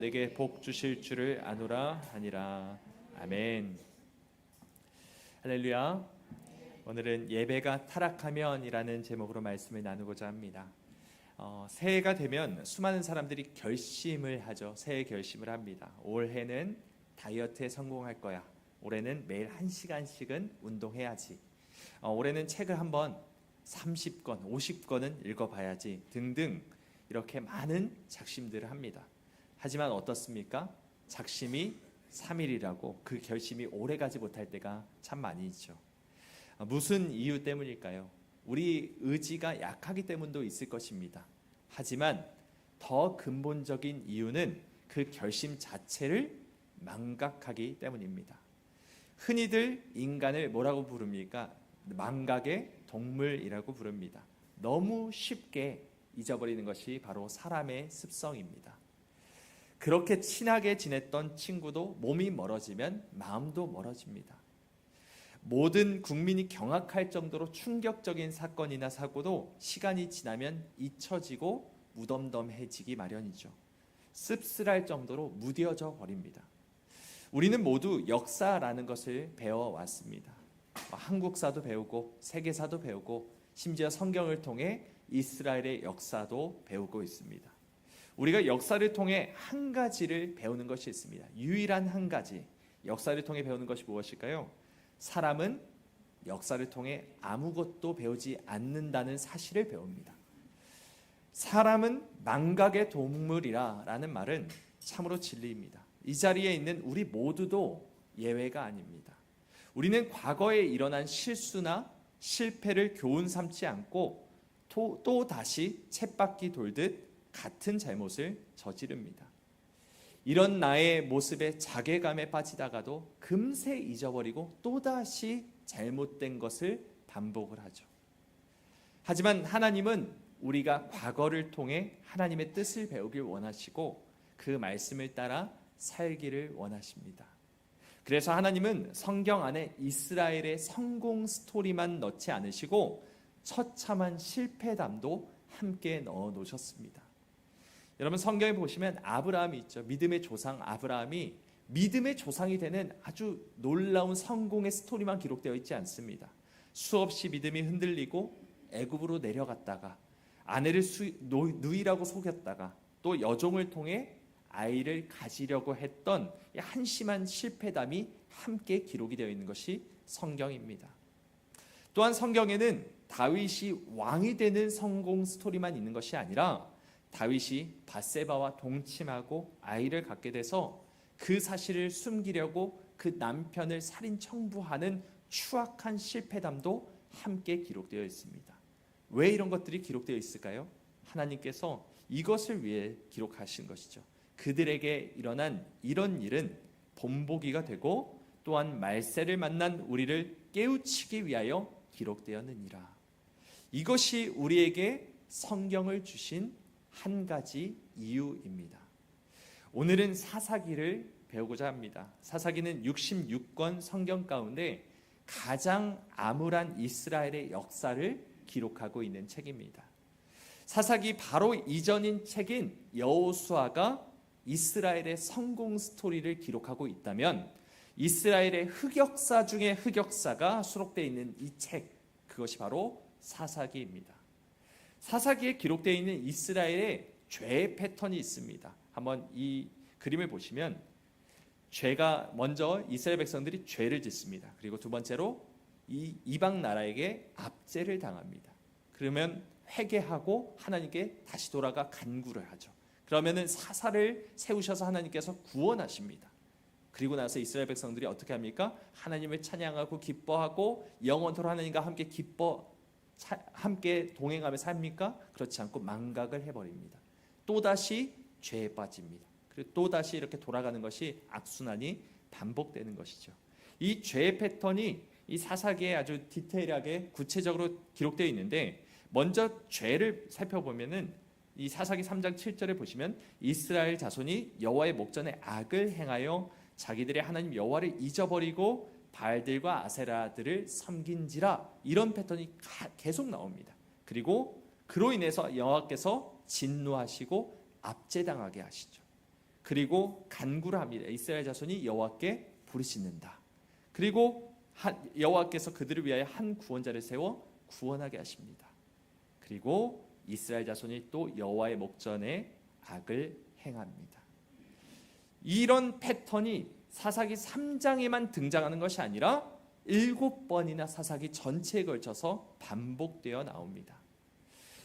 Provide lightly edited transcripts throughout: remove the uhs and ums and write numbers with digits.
내게 복 주실 줄을 아노라 하니라. 아멘. 할렐루야. 오늘은 예배가 타락하면이라는 제목으로 말씀을 나누고자 합니다. 새해가 되면 수많은 사람들이 결심을 하죠. 새해 결심을 합니다. 올해는 다이어트에 성공할 거야. 올해는 매일 1시간씩은 운동해야지. 올해는 책을 한번 30권, 50권은 읽어봐야지 등등 이렇게 많은 작심들을 합니다. 하지만 어떻습니까? 작심이 3일이라고 그 결심이 오래가지 못할 때가 참 많이 있죠. 무슨 이유 때문일까요? 우리 의지가 약하기 때문도 있을 것입니다. 하지만 더 근본적인 이유는 그 결심 자체를 망각하기 때문입니다. 흔히들 인간을 뭐라고 부릅니까? 망각의 동물이라고 부릅니다. 너무 쉽게 잊어버리는 것이 바로 사람의 습성입니다. 그렇게 친하게 지냈던 친구도 몸이 멀어지면 마음도 멀어집니다. 모든 국민이 경악할 정도로 충격적인 사건이나 사고도 시간이 지나면 잊혀지고 무덤덤해지기 마련이죠. 씁쓸할 정도로 무뎌져 버립니다. 우리는 모두 역사라는 것을 배워왔습니다. 한국사도 배우고 세계사도 배우고 심지어 성경을 통해 이스라엘의 역사도 배우고 있습니다. 우리가 역사를 통해 한 가지를 배우는 것이 있습니다. 유일한 한 가지, 역사를 통해 배우는 것이 무엇일까요? 사람은 역사를 통해 아무것도 배우지 않는다는 사실을 배웁니다. 사람은 망각의 동물이라는 말은 참으로 진리입니다. 이 자리에 있는 우리 모두도 예외가 아닙니다. 우리는 과거에 일어난 실수나 실패를 교훈 삼지 않고 또 다시 쳇바퀴 돌듯 같은 잘못을 저지릅니다. 이런 나의 모습에 자괴감에 빠지다가도 금세 잊어버리고 또다시 잘못된 것을 반복을 하죠. 하지만 하나님은 우리가 과거를 통해 하나님의 뜻을 배우길 원하시고 그 말씀을 따라 살기를 원하십니다. 그래서 하나님은 성경 안에 이스라엘의 성공 스토리만 넣지 않으시고 처참한 실패담도 함께 넣어 놓으셨습니다. 여러분 성경에 보시면 아브라함이 있죠. 믿음의 조상 아브라함이 믿음의 조상이 되는 아주 놀라운 성공의 스토리만 기록되어 있지 않습니다. 수없이 믿음이 흔들리고 애굽으로 내려갔다가 아내를 누이라고 속였다가 또 여종을 통해 아이를 가지려고 했던 한심한 실패담이 함께 기록이 되어 있는 것이 성경입니다. 또한 성경에는 다윗이 왕이 되는 성공 스토리만 있는 것이 아니라 다윗이 밧세바와 동침하고 아이를 갖게 돼서 그 사실을 숨기려고 그 남편을 살인 청부하는 추악한 실패담도 함께 기록되어 있습니다. 왜 이런 것들이 기록되어 있을까요? 하나님께서 이것을 위해 기록하신 것이죠. 그들에게 일어난 이런 일은 본보기가 되고 또한 말세를 만난 우리를 깨우치기 위하여 기록되었느니라. 이것이 우리에게 성경을 주신 한 가지 이유입니다. 오늘은 사사기를 배우고자 합니다. 사사기는 66권 성경 가운데 가장 암울한 이스라엘의 역사를 기록하고 있는 책입니다. 사사기 바로 이전인 책인 여호수아가 이스라엘의 성공 스토리를 기록하고 있다면 이스라엘의 흑역사 중에 흑역사가 수록되어 있는 이 책, 그것이 바로 사사기입니다. 사사기에 기록되어 있는 이스라엘의 죄의 패턴이 있습니다. 한번 이 그림을 보시면 죄가 먼저 이스라엘 백성들이 죄를 짓습니다. 그리고 두 번째로 이 이방 나라에게 압제를 당합니다. 그러면 회개하고 하나님께 다시 돌아가 간구를 하죠. 그러면은 사사를 세우셔서 하나님께서 구원하십니다. 그리고 나서 이스라엘 백성들이 어떻게 합니까? 하나님을 찬양하고 기뻐하고 영원토록 하나님과 함께 동행하며 삽니까? 그렇지 않고 망각을 해버립니다. 또다시 죄에 빠집니다. 그리고 또다시 이렇게 돌아가는 것이 악순환이 반복되는 것이죠. 이 죄의 패턴이 이 사사기에 아주 디테일하게 구체적으로 기록되어 있는데 먼저 죄를 살펴보면은 이 사사기 3장 7절에 보시면 이스라엘 자손이 여호와의 목전에 악을 행하여 자기들의 하나님 여호와를 잊어버리고 바알들과 아세라들을 섬긴지라, 이런 패턴이 계속 나옵니다. 그리고 그로 인해서 여호와께서 진노하시고 압제당하게 하시죠. 그리고 간구를 합니다. 이스라엘 자손이 여호와께 부르짖는다. 그리고 여호와께서 그들을 위하여 한 구원자를 세워 구원하게 하십니다. 그리고 이스라엘 자손이 또 여호와의 목전에 악을 행합니다. 이런 패턴이 사사기 3장에만 등장하는 것이 아니라 7번이나 사사기 전체에 걸쳐서 반복되어 나옵니다.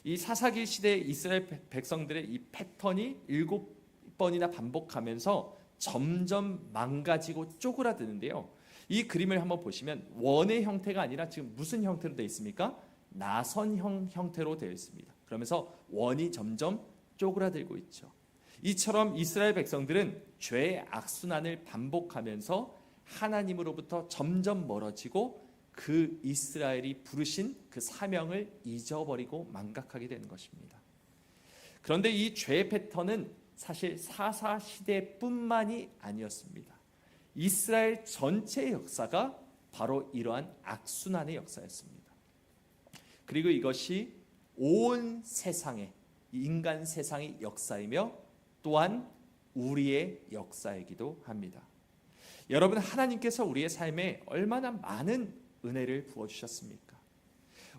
이 사사기 시대 이스라엘 백성들의 이 패턴이 7번이나 반복하면서 점점 망가지고 쪼그라드는데요. 이 그림을 한번 보시면 원의 형태가 아니라 지금 무슨 형태로 되어 있습니까? 나선형 형태로 되어 있습니다. 그러면서 원이 점점 쪼그라들고 있죠. 이처럼 이스라엘 백성들은 죄의 악순환을 반복하면서 하나님으로부터 점점 멀어지고 그 이스라엘이 부르신 그 사명을 잊어버리고 망각하게 되는 것입니다. 그런데 이 죄의 패턴은 사실 사사 시대뿐만이 아니었습니다. 이스라엘 전체의 역사가 바로 이러한 악순환의 역사였습니다. 그리고 이것이 온 세상의 인간 세상의 역사이며 또한 우리의 역사이기도 합니다. 여러분, 하나님께서 우리의 삶에 얼마나 많은 은혜를 부어주셨습니까?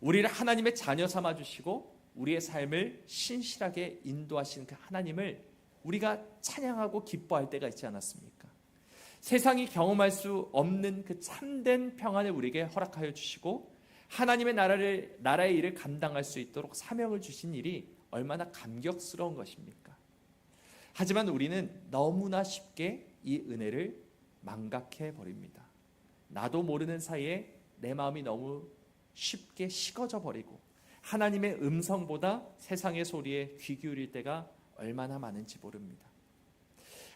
우리를 하나님의 자녀 삼아주시고 우리의 삶을 신실하게 인도하시는 그 하나님을 우리가 찬양하고 기뻐할 때가 있지 않았습니까? 세상이 경험할 수 없는 그 참된 평안을 우리에게 허락하여 주시고 하나님의 나라의 일을 감당할 수 있도록 사명을 주신 일이 얼마나 감격스러운 것입니까? 하지만 우리는 너무나 쉽게 이 은혜를 망각해 버립니다. 나도 모르는 사이에 내 마음이 너무 쉽게 식어져 버리고 하나님의 음성보다 세상의 소리에 귀 기울일 때가 얼마나 많은지 모릅니다.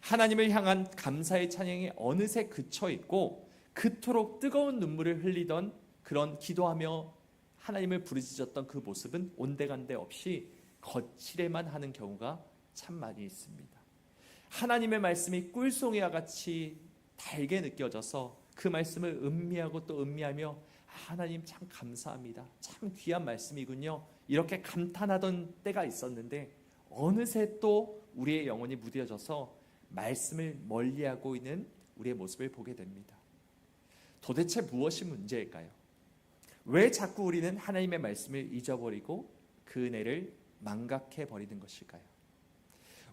하나님을 향한 감사의 찬양이 어느새 그쳐 있고 그토록 뜨거운 눈물을 흘리던 그런 기도하며 하나님을 부르짖었던 그 모습은 온데간데 없이 거칠에만 하는 경우가 참 많이 있습니다. 하나님의 말씀이 꿀송이와 같이 달게 느껴져서 그 말씀을 음미하고 또 음미하며 하나님 참 감사합니다. 참 귀한 말씀이군요. 이렇게 감탄하던 때가 있었는데 어느새 또 우리의 영혼이 무뎌져서 말씀을 멀리하고 있는 우리의 모습을 보게 됩니다. 도대체 무엇이 문제일까요? 왜 자꾸 우리는 하나님의 말씀을 잊어버리고 그 은혜를 망각해 버리는 것일까요?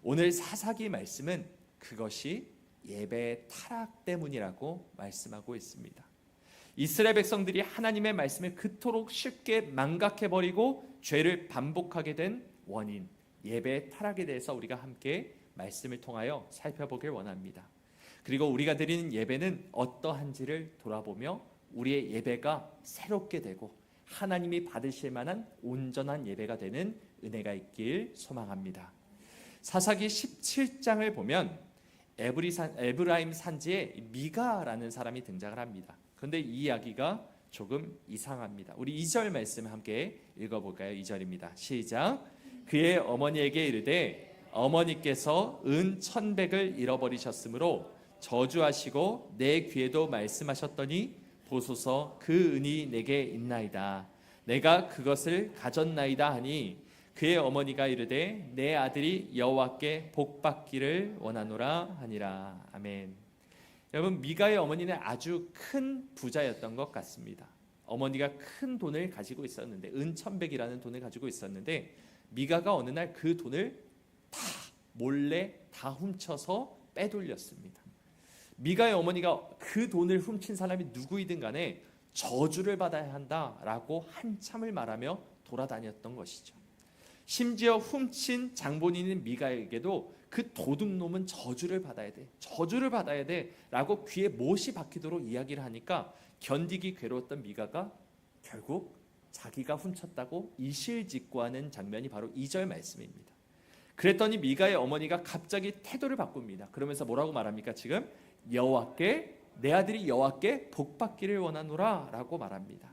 오늘 사사기 말씀은 그것이 예배의 타락 때문이라고 말씀하고 있습니다. 이스라엘 백성들이 하나님의 말씀을 그토록 쉽게 망각해 버리고 죄를 반복하게 된 원인, 예배의 타락에 대해서 우리가 함께 말씀을 통하여 살펴보길 원합니다. 그리고 우리가 드리는 예배는 어떠한지를 돌아보며 우리의 예배가 새롭게 되고 하나님이 받으실 만한 온전한 예배가 되는 은혜가 있길 소망합니다. 사사기 17장을 보면 에브라임 산지에 미가라는 사람이 등장을 합니다. 그런데 이 이야기가 조금 이상합니다. 우리 2절 말씀을 함께 읽어볼까요? 2절입니다. 시작. 그의 어머니에게 이르되 어머니께서 은 1,100을 잃어버리셨으므로 저주하시고 내 귀에도 말씀하셨더니 보소서 그 은이 내게 있나이다. 내가 그것을 가졌나이다 하니 그의 어머니가 이르되 내 아들이 여호와께 복받기를 원하노라 하니라. 아멘. 여러분, 미가의 어머니는 아주 큰 부자였던 것 같습니다. 어머니가 큰 돈을 가지고 있었는데 은 1,100이라는 돈을 가지고 있었는데 미가가 어느 날 그 돈을 다 몰래 다 훔쳐서 빼돌렸습니다. 미가의 어머니가 그 돈을 훔친 사람이 누구이든 간에 저주를 받아야 한다라고 한참을 말하며 돌아다녔던 것이죠. 심지어 훔친 장본인인 미가에게도 그 도둑놈은 저주를 받아야 돼, 저주를 받아야 돼 라고 귀에 못이 박히도록 이야기를 하니까 견디기 괴로웠던 미가가 결국 자기가 훔쳤다고 이실직고하는 장면이 바로 2절 말씀입니다. 그랬더니 미가의 어머니가 갑자기 태도를 바꿉니다. 그러면서 뭐라고 말합니까? 지금 여호와께, 내 아들이 여호와께 복받기를 원하노라 라고 말합니다.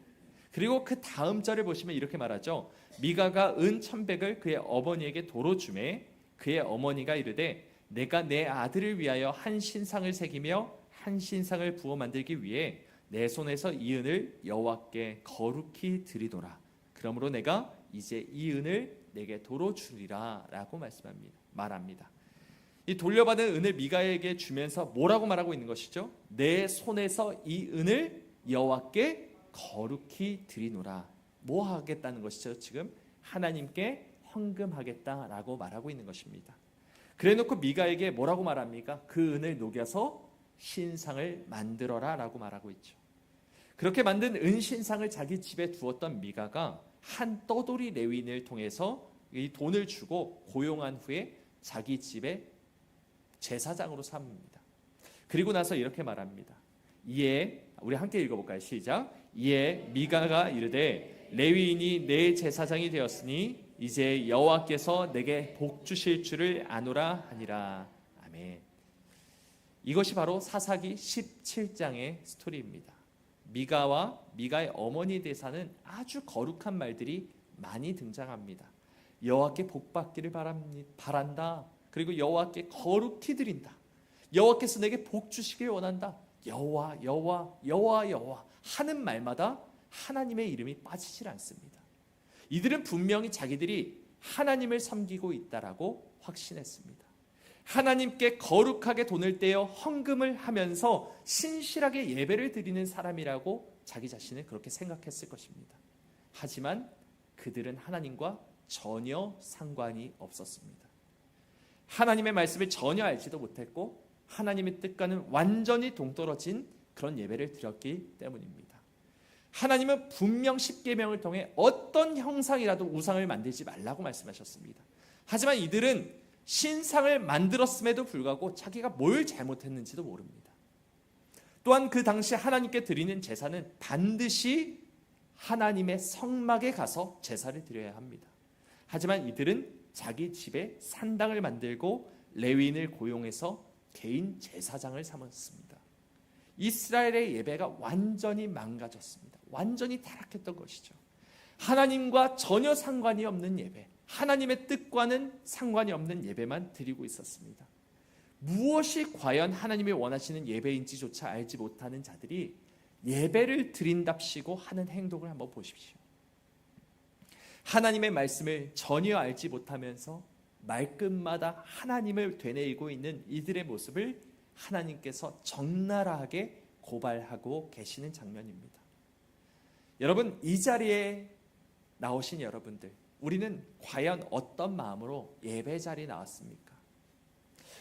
그리고 그 다음 절을 보시면 이렇게 말하죠. 미가가 은 1,100을 그의 어머니에게 도로 주매 그의 어머니가 이르되 내가 내 아들을 위하여 한 신상을 새기며 한 신상을 부어 만들기 위해 내 손에서 이 은을 여호와께 거룩히 드리노라. 그러므로 내가 이제 이 은을 내게 도로 주리라 라고 말합니다. 이 돌려받은 은을 미가에게 주면서 뭐라고 말하고 있는 것이죠? 내 손에서 이 은을 여호와께 거룩히 드리노라. 뭐 하겠다는 것이죠? 지금 하나님께 헌금하겠다라고 말하고 있는 것입니다. 그래놓고 미가에게 뭐라고 말합니까? 그 은을 녹여서 신상을 만들어라 라고 말하고 있죠. 그렇게 만든 은신상을 자기 집에 두었던 미가가 한 떠돌이 레위인을 통해서 이 돈을 주고 고용한 후에 자기 집에 제사장으로 삼습니다. 그리고 나서 이렇게 말합니다. 이에 우리 함께 읽어볼까요? 시작. 이에 미가가 이르되 레위인이 내 제사장이 되었으니 이제 여호와께서 내게 복 주실 줄을 아노라 하니라. 아멘. 이것이 바로 사사기 17장의 스토리입니다. 미가와 미가의 어머니 대사는 아주 거룩한 말들이 많이 등장합니다. 여호와께 복 받기를 바란다. 그리고 여호와께 거룩히 드린다. 여호와께서 내게 복 주시길 원한다. 여호와 여호와 여호와 여호와 하는 말마다 하나님의 이름이 빠지질 않습니다. 이들은 분명히 자기들이 하나님을 섬기고 있다라고 확신했습니다. 하나님께 거룩하게 돈을 떼어 헌금을 하면서 신실하게 예배를 드리는 사람이라고 자기 자신을 그렇게 생각했을 것입니다. 하지만 그들은 하나님과 전혀 상관이 없었습니다. 하나님의 말씀을 전혀 알지도 못했고 하나님의 뜻과는 완전히 동떨어진 그런 예배를 드렸기 때문입니다. 하나님은 분명 십계명을 통해 어떤 형상이라도 우상을 만들지 말라고 말씀하셨습니다. 하지만 이들은 신상을 만들었음에도 불구하고 자기가 뭘 잘못했는지도 모릅니다. 또한 그 당시 하나님께 드리는 제사는 반드시 하나님의 성막에 가서 제사를 드려야 합니다. 하지만 이들은 자기 집에 산당을 만들고 레위인을 고용해서 개인 제사장을 삼았습니다. 이스라엘의 예배가 완전히 망가졌습니다. 완전히 타락했던 것이죠. 하나님과 전혀 상관이 없는 예배, 하나님의 뜻과는 상관이 없는 예배만 드리고 있었습니다. 무엇이 과연 하나님이 원하시는 예배인지조차 알지 못하는 자들이 예배를 드린답시고 하는 행동을 한번 보십시오. 하나님의 말씀을 전혀 알지 못하면서 말끝마다 하나님을 되뇌이고 있는 이들의 모습을 하나님께서 적나라하게 고발하고 계시는 장면입니다. 여러분, 이 자리에 나오신 여러분들, 우리는 과연 어떤 마음으로 예배 자리에 나왔습니까?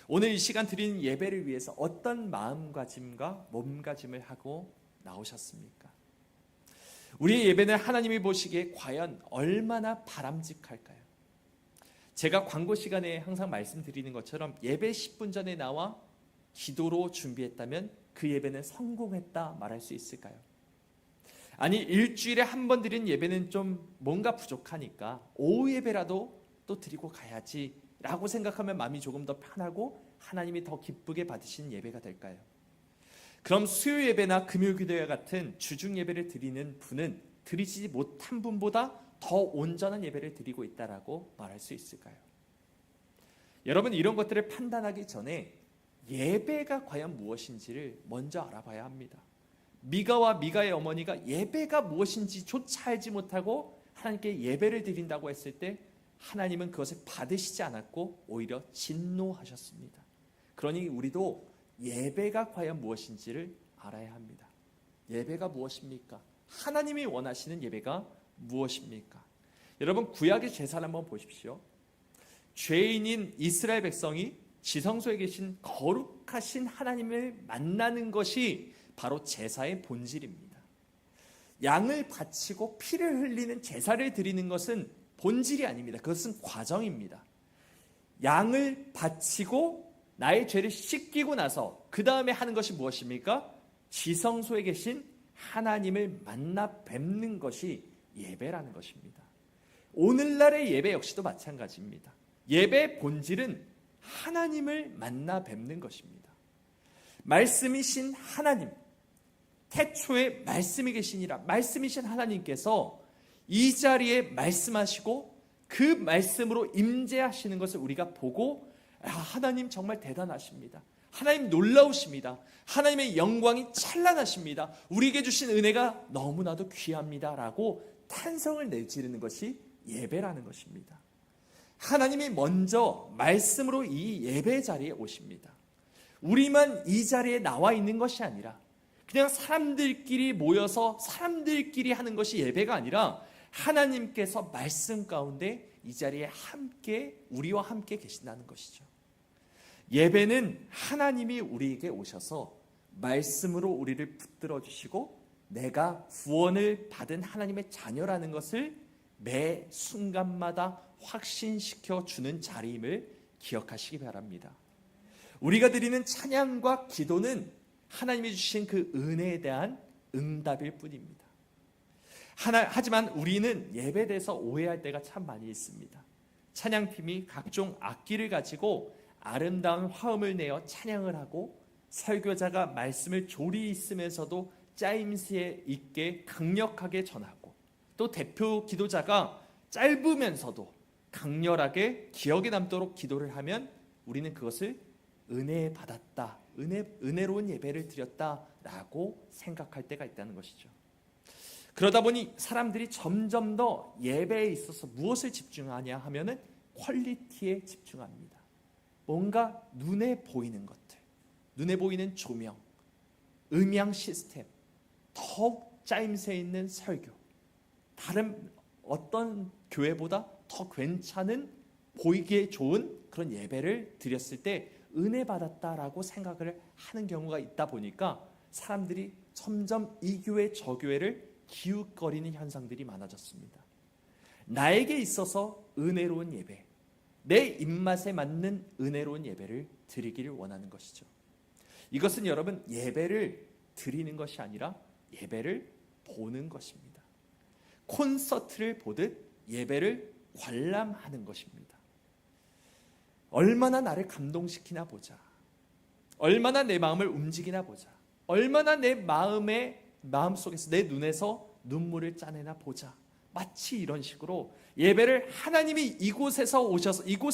오늘 이 시간 드리는 예배를 위해서 어떤 마음가짐과 몸가짐을 하고 나오셨습니까? 우리의 예배는 하나님이 보시기에 과연 얼마나 바람직할까요? 제가 광고 시간에 항상 말씀드리는 것처럼 예배 10분 전에 나와 기도로 준비했다면 그 예배는 성공했다 말할 수 있을까요? 아니, 일주일에 한 번 드리는 예배는 좀 뭔가 부족하니까 오후 예배라도 또 드리고 가야지 라고 생각하면 마음이 조금 더 편하고 하나님이 더 기쁘게 받으시는 예배가 될까요? 그럼 수요 예배나 금요 기도와 같은 주중 예배를 드리는 분은 드리지 못한 분보다 더 온전한 예배를 드리고 있다라고 말할 수 있을까요? 여러분, 이런 것들을 판단하기 전에 예배가 과연 무엇인지를 먼저 알아봐야 합니다. 미가와 미가의 어머니가 예배가 무엇인지조차 알지 못하고 하나님께 예배를 드린다고 했을 때 하나님은 그것을 받으시지 않았고 오히려 진노하셨습니다. 그러니 우리도 예배가 과연 무엇인지를 알아야 합니다. 예배가 무엇입니까? 하나님이 원하시는 예배가 무엇입니까? 여러분, 구약의 제사를 한번 보십시오. 죄인인 이스라엘 백성이 지성소에 계신 거룩하신 하나님을 만나는 것이 바로 제사의 본질입니다. 양을 바치고 피를 흘리는 제사를 드리는 것은 본질이 아닙니다. 그것은 과정입니다. 양을 바치고 나의 죄를 씻기고 나서 그 다음에 하는 것이 무엇입니까? 지성소에 계신 하나님을 만나 뵙는 것이 예배라는 것입니다. 오늘날의 예배 역시도 마찬가지입니다. 예배의 본질은 하나님을 만나 뵙는 것입니다. 말씀이신 하나님, 태초에 말씀이 계시니라, 말씀이신 하나님께서 이 자리에 말씀하시고 그 말씀으로 임재하시는 것을 우리가 보고, 하나님 정말 대단하십니다. 하나님 놀라우십니다. 하나님의 영광이 찬란하십니다. 우리에게 주신 은혜가 너무나도 귀합니다 라고 탄성을 내지르는 것이 예배라는 것입니다. 하나님이 먼저 말씀으로 이 예배 자리에 오십니다. 우리만 이 자리에 나와 있는 것이 아니라 그냥 사람들끼리 모여서 사람들끼리 하는 것이 예배가 아니라 하나님께서 말씀 가운데 이 자리에 함께 우리와 함께 계신다는 것이죠. 예배는 하나님이 우리에게 오셔서 말씀으로 우리를 붙들어 주시고 내가 구원을 받은 하나님의 자녀라는 것을 매 순간마다 확신시켜 주는 자리임을 기억하시기 바랍니다. 우리가 드리는 찬양과 기도는 하나님이 주신 그 은혜에 대한 응답일 뿐입니다. 하지만 우리는 예배에 대해서 오해할 때가 참 많이 있습니다. 찬양팀이 각종 악기를 가지고 아름다운 화음을 내어 찬양을 하고 설교자가 말씀을 조리 있으면서도 짜임새 있게 강력하게 전하고 또 대표 기도자가 짧으면서도 강렬하게 기억에 남도록 기도를 하면 우리는 그것을 은혜 받았다, 은혜로운 예배를 드렸다라고 생각할 때가 있다는 것이죠. 그러다 보니 사람들이 점점 더 예배에 있어서 무엇을 집중하냐 하면은 퀄리티에 집중합니다. 뭔가 눈에 보이는 것들, 눈에 보이는 조명, 음향 시스템, 더욱 짜임새 있는 설교, 다른 어떤 교회보다 더 괜찮은 보이기에 좋은 그런 예배를 드렸을 때 은혜 받았다라고 생각을 하는 경우가 있다 보니까 사람들이 점점 이 교회 저 교회를 기웃거리는 현상들이 많아졌습니다. 나에게 있어서 은혜로운 예배, 내 입맛에 맞는 은혜로운 예배를 드리기를 원하는 것이죠. 이것은 여러분 예배를 드리는 것이 아니라 예배를 보는 것입니다. 콘서트를 보듯 예배를 관람하는 것입니다. 얼마나 나를 감동시키나 보자. 얼마나 내 마음을 움직이나 보자. 얼마나 내 마음속에서 내 눈에서 눈물을 짜내나 보자. 마치 이런 식으로 예배를 하나님이 이곳에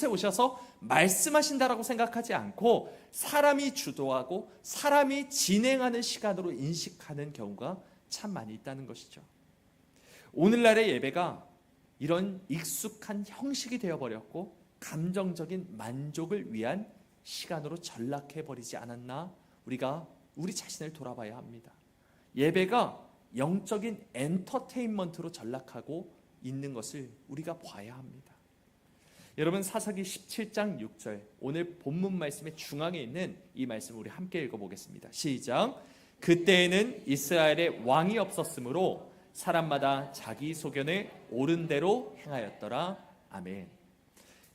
오셔서 말씀하신다라고 생각하지 않고 사람이 주도하고 사람이 진행하는 시간으로 인식하는 경우가 참 많이 있다는 것이죠. 오늘날의 예배가 이런 익숙한 형식이 되어버렸고 감정적인 만족을 위한 시간으로 전락해버리지 않았나 우리가 우리 자신을 돌아봐야 합니다. 예배가 영적인 엔터테인먼트로 전락하고 있는 것을 우리가 봐야 합니다. 여러분 사사기 17장 6절 오늘 본문 말씀의 중앙에 있는 이 말씀 우리 함께 읽어보겠습니다. 시작. 그때에는 이스라엘에 왕이 없었으므로 사람마다 자기 소견에 옳은 대로 행하였더라. 아멘.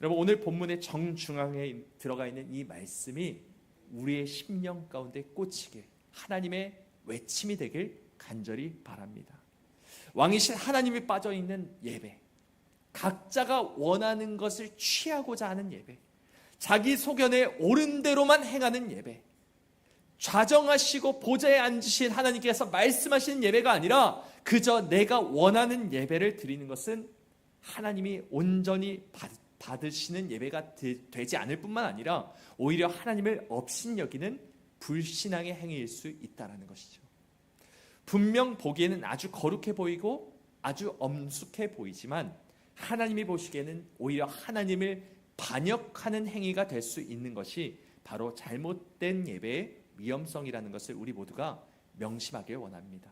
여러분 오늘 본문의 정중앙에 들어가 있는 이 말씀이 우리의 심령 가운데 꽂히게 하나님의 외침이 되길 간절히 바랍니다. 왕이신 하나님이 빠져있는 예배, 각자가 원하는 것을 취하고자 하는 예배, 자기 소견에 옳은 대로만 행하는 예배, 좌정하시고 보좌에 앉으신 하나님께서 말씀하시는 예배가 아니라 그저 내가 원하는 예배를 드리는 것은 하나님이 온전히 받으시는 예배가 되지 않을 뿐만 아니라 오히려 하나님을 업신여기는 불신앙의 행위일 수 있다는 것이죠. 분명 보기에는 아주 거룩해 보이고 아주 엄숙해 보이지만 하나님이 보시기에는 오히려 하나님을 반역하는 행위가 될 수 있는 것이 바로 잘못된 예배의 위험성이라는 것을 우리 모두가 명심하길 원합니다.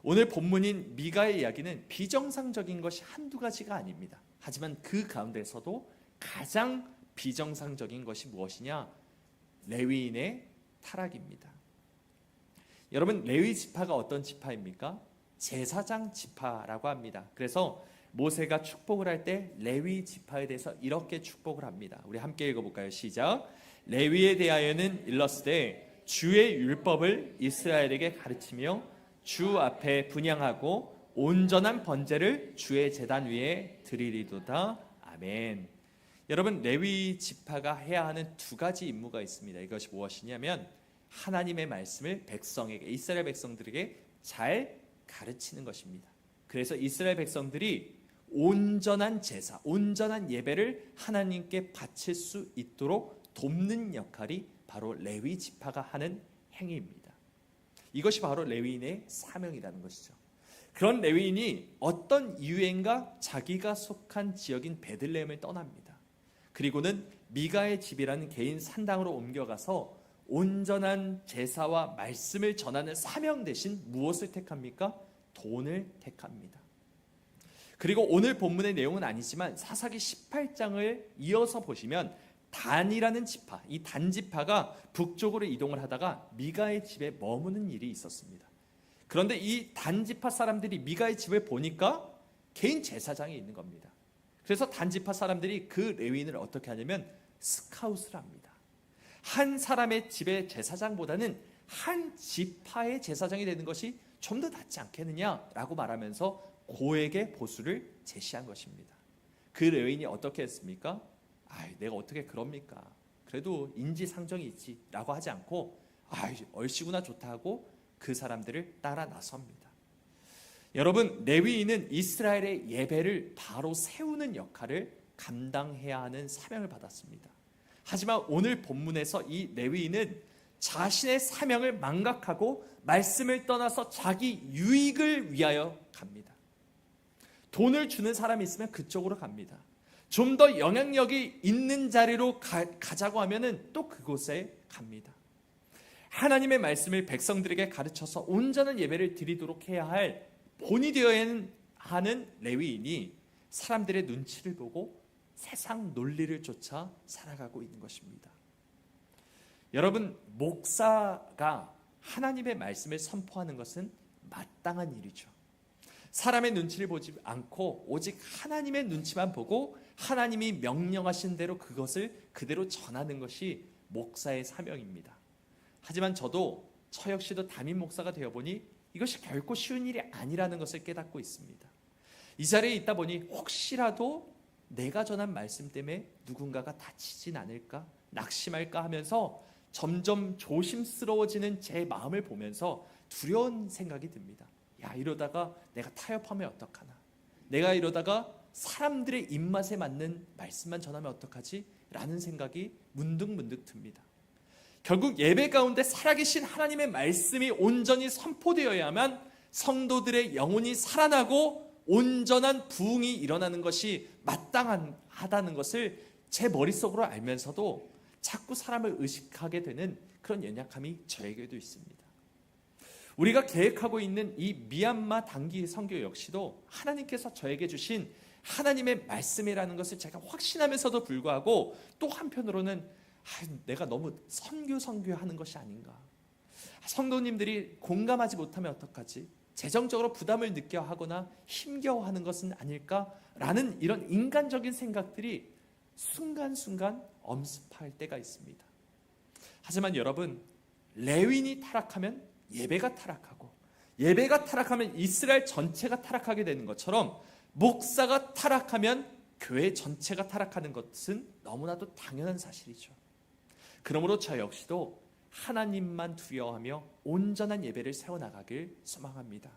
오늘 본문인 미가의 이야기는 비정상적인 것이 한두 가지가 아닙니다. 하지만 그 가운데서도 가장 비정상적인 것이 무엇이냐? 레위인의 타락입니다. 여러분 레위 지파가 어떤 지파입니까? 제사장 지파라고 합니다. 그래서 모세가 축복을 할 때 레위 지파에 대해서 이렇게 축복을 합니다. 우리 함께 읽어볼까요? 시작. 레위에 대하여는 일렀으되 주의 율법을 이스라엘에게 가르치며 주 앞에 분향하고 온전한 번제를 주의 제단 위에 드리리도다. 아멘. 여러분 레위 지파가 해야 하는 두 가지 임무가 있습니다. 이것이 무엇이냐면 하나님의 말씀을 백성에게, 이스라엘 백성들에게 잘 가르치는 것입니다. 그래서 이스라엘 백성들이 온전한 제사, 온전한 예배를 하나님께 바칠 수 있도록 돕는 역할이 바로 레위 지파가 하는 행위입니다. 이것이 바로 레위인의 사명이라는 것이죠. 그런 레위인이 어떤 이유인가 자기가 속한 지역인 베들레헴을 떠납니다. 그리고는 미가의 집이라는 개인 산당으로 옮겨가서 온전한 제사와 말씀을 전하는 사명 대신 무엇을 택합니까? 돈을 택합니다. 그리고 오늘 본문의 내용은 아니지만 사사기 18장을 이어서 보시면 단이라는 지파, 이 단지파가 북쪽으로 이동을 하다가 미가의 집에 머무는 일이 있었습니다. 그런데 이 단지파 사람들이 미가의 집을 보니까 개인 제사장이 있는 겁니다. 그래서 단지파 사람들이 그 레위인을 어떻게 하냐면 스카웃을 합니다. 한 사람의 집의 제사장보다는 한 지파의 제사장이 되는 것이 좀 더 낫지 않겠느냐라고 말하면서 고에게 보수를 제시한 것입니다. 그 레위인이 어떻게 했습니까? 내가 어떻게 그럽니까? 그래도 인지상정이 있지 라고 하지 않고 얼씨구나 좋다 하고 그 사람들을 따라 나섭니다. 여러분, 레위인은 이스라엘의 예배를 바로 세우는 역할을 감당해야 하는 사명을 받았습니다. 하지만 오늘 본문에서 이 레위인은 자신의 사명을 망각하고 말씀을 떠나서 자기 유익을 위하여 갑니다. 돈을 주는 사람이 있으면 그쪽으로 갑니다. 좀 더 영향력이 있는 자리로 가자고 하면은 또 그곳에 갑니다. 하나님의 말씀을 백성들에게 가르쳐서 온전한 예배를 드리도록 해야 할 본이 되어야 하는 레위인이 사람들의 눈치를 보고 세상 논리를 쫓아 살아가고 있는 것입니다. 여러분, 목사가 하나님의 말씀을 선포하는 것은 마땅한 일이죠. 사람의 눈치를 보지 않고 오직 하나님의 눈치만 보고 하나님이 명령하신 대로 그것을 그대로 전하는 것이 목사의 사명입니다. 하지만 저 역시도 담임 목사가 되어보니 이것이 결코 쉬운 일이 아니라는 것을 깨닫고 있습니다. 이 자리에 있다 보니 혹시라도 내가 전한 말씀 때문에 누군가가 다치진 않을까, 낙심할까 하면서 점점 조심스러워지는 제 마음을 보면서 두려운 생각이 듭니다. 이러다가 내가 타협하면 어떡하나, 내가 이러다가 사람들의 입맛에 맞는 말씀만 전하면 어떡하지? 라는 생각이 문득문득 듭니다. 결국 예배 가운데 살아계신 하나님의 말씀이 온전히 선포되어야만 성도들의 영혼이 살아나고 온전한 부흥이 일어나는 것이 마땅하다는 것을 제 머릿속으로 알면서도 자꾸 사람을 의식하게 되는 그런 연약함이 저에게도 있습니다. 우리가 계획하고 있는 이 미얀마 단기 선교 역시도 하나님께서 저에게 주신 하나님의 말씀이라는 것을 제가 확신하면서도 불구하고 또 한편으로는 내가 너무 선교하는 것이 아닌가, 성도님들이 공감하지 못하면 어떡하지, 재정적으로 부담을 느껴 하거나 힘겨워하는 것은 아닐까라는 이런 인간적인 생각들이 순간순간 엄습할 때가 있습니다. 하지만 여러분, 레위인이 타락하면 예배가 타락하고, 예배가 타락하면 이스라엘 전체가 타락하게 되는 것처럼 목사가 타락하면 교회 전체가 타락하는 것은 너무나도 당연한 사실이죠. 그러므로 저 역시도 하나님만 두려워하며 온전한 예배를 세워나가길 소망합니다.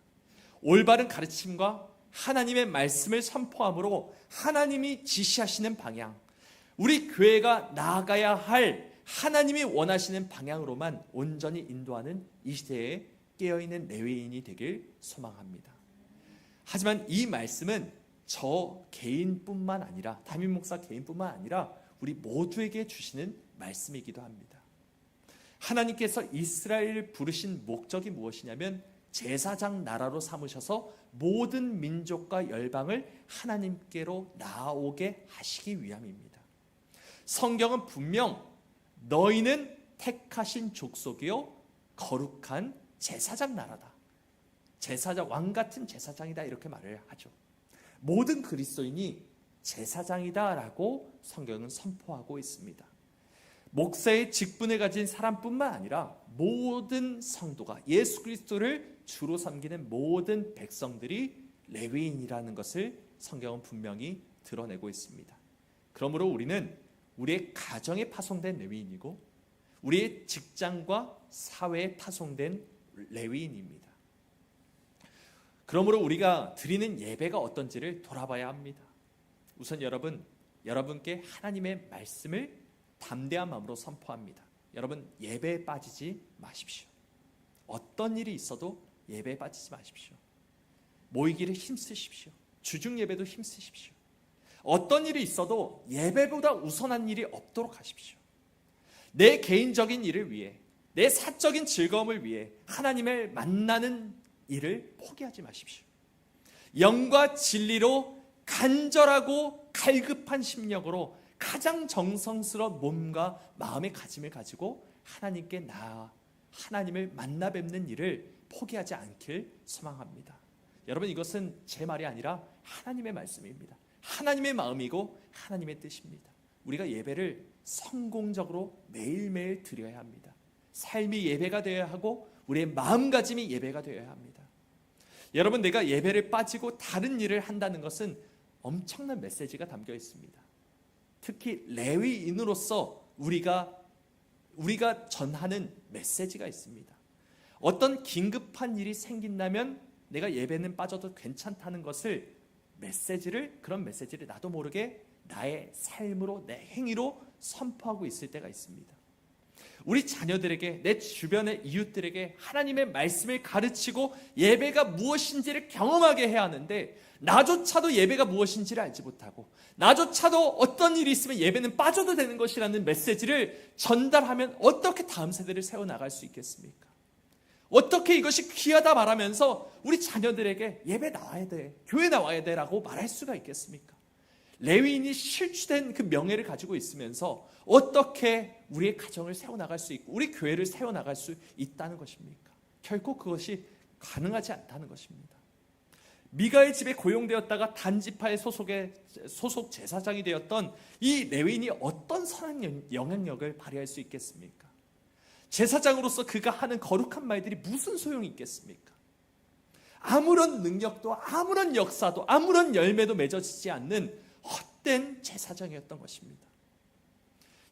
올바른 가르침과 하나님의 말씀을 선포함으로 하나님이 지시하시는 방향, 우리 교회가 나아가야 할 하나님이 원하시는 방향으로만 온전히 인도하는 이 시대에 깨어있는 레위인이 되길 소망합니다. 하지만 이 말씀은 저 개인뿐만 아니라, 담임 목사 개인뿐만 아니라 우리 모두에게 주시는 말씀이기도 합니다. 하나님께서 이스라엘을 부르신 목적이 무엇이냐면 제사장 나라로 삼으셔서 모든 민족과 열방을 하나님께로 나아오게 하시기 위함입니다. 성경은 분명 너희는 택하신 족속이요 거룩한 제사장 나라다, 제사장, 왕 같은 제사장이다, 이렇게 말을 하죠. 모든 그리스도인이 제사장이다 라고 성경은 선포하고 있습니다. 목사의 직분을 가진 사람뿐만 아니라 모든 성도가, 예수 그리스도를 주로 섬기는 모든 백성들이 레위인이라는 것을 성경은 분명히 드러내고 있습니다. 그러므로 우리는 우리의 가정에 파송된 레위인이고 우리의 직장과 사회에 파송된 레위인입니다. 그러므로 우리가 드리는 예배가 어떤지를 돌아봐야 합니다. 우선 여러분께 하나님의 말씀을 담대한 마음으로 선포합니다. 여러분, 예배에 빠지지 마십시오. 어떤 일이 있어도 예배에 빠지지 마십시오. 모이기를 힘쓰십시오. 주중 예배도 힘쓰십시오. 어떤 일이 있어도 예배보다 우선한 일이 없도록 하십시오. 내 개인적인 일을 위해, 내 사적인 즐거움을 위해 하나님을 만나는 일을 포기하지 마십시오. 영과 진리로 간절하고 갈급한 심령으로 가장 정성스러운 몸과 마음의 가짐을 가지고 하나님께 하나님을 만나 뵙는 일을 포기하지 않길 소망합니다. 여러분, 이것은 제 말이 아니라 하나님의 말씀입니다. 하나님의 마음이고 하나님의 뜻입니다. 우리가 예배를 성공적으로 매일매일 드려야 합니다. 삶이 예배가 되어야 하고 우리의 마음가짐이 예배가 되어야 합니다. 여러분, 내가 예배를 빠지고 다른 일을 한다는 것은 엄청난 메시지가 담겨 있습니다. 특히 레위인으로서 우리가 전하는 메시지가 있습니다. 어떤 긴급한 일이 생긴다면 내가 예배는 빠져도 괜찮다는 것을 그런 메시지를 나도 모르게 나의 삶으로, 내 행위로 선포하고 있을 때가 있습니다. 우리 자녀들에게, 내 주변의 이웃들에게 하나님의 말씀을 가르치고 예배가 무엇인지를 경험하게 해야 하는데, 나조차도 예배가 무엇인지를 알지 못하고 나조차도 어떤 일이 있으면 예배는 빠져도 되는 것이라는 메시지를 전달하면 어떻게 다음 세대를 세워나갈 수 있겠습니까? 어떻게 이것이 귀하다 말하면서 우리 자녀들에게 예배 나와야 돼, 교회 나와야 돼 라고 말할 수가 있겠습니까? 레위인이 실추된 그 명예를 가지고 있으면서 어떻게 우리의 가정을 세워나갈 수 있고 우리 교회를 세워나갈 수 있다는 것입니까? 결코 그것이 가능하지 않다는 것입니다. 미가의 집에 고용되었다가 단지파의 소속 제사장이 되었던 이 레위인이 어떤 선한 영향력을 발휘할 수 있겠습니까? 제사장으로서 그가 하는 거룩한 말들이 무슨 소용이 있겠습니까? 아무런 능력도 아무런 역사도 아무런 열매도 맺어지지 않는 헛된 제사장이었던 것입니다.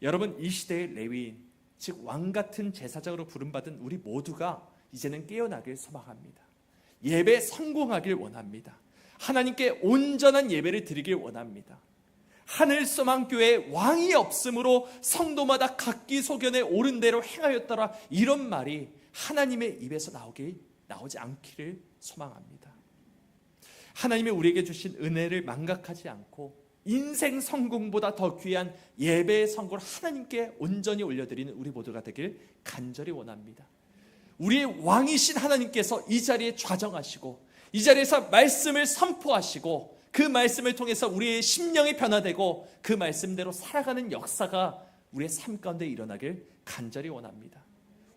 여러분, 이 시대의 레위인, 즉 왕같은 제사장으로 부름받은 우리 모두가 이제는 깨어나길 소망합니다. 예배 성공하길 원합니다. 하나님께 온전한 예배를 드리길 원합니다. 하늘소망교회에 왕이 없으므로 성도마다 각기 소견에 옳은 대로 행하였더라, 이런 말이 하나님의 입에서 나오지 않기를 소망합니다. 하나님이 우리에게 주신 은혜를 망각하지 않고 인생 성공보다 더 귀한 예배의 성공을 하나님께 온전히 올려드리는 우리 모두가 되길 간절히 원합니다. 우리의 왕이신 하나님께서 이 자리에 좌정하시고 이 자리에서 말씀을 선포하시고 그 말씀을 통해서 우리의 심령이 변화되고 그 말씀대로 살아가는 역사가 우리의 삶 가운데 일어나길 간절히 원합니다.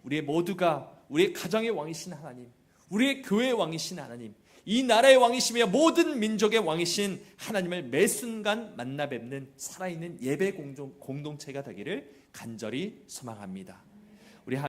우리의 모두가 우리의 가정의 왕이신 하나님, 우리의 교회의 왕이신 하나님, 이 나라의 왕이시며 모든 민족의 왕이신 하나님을 매 순간 만나 뵙는 살아있는 예배 공동체가 되기를 간절히 소망합니다.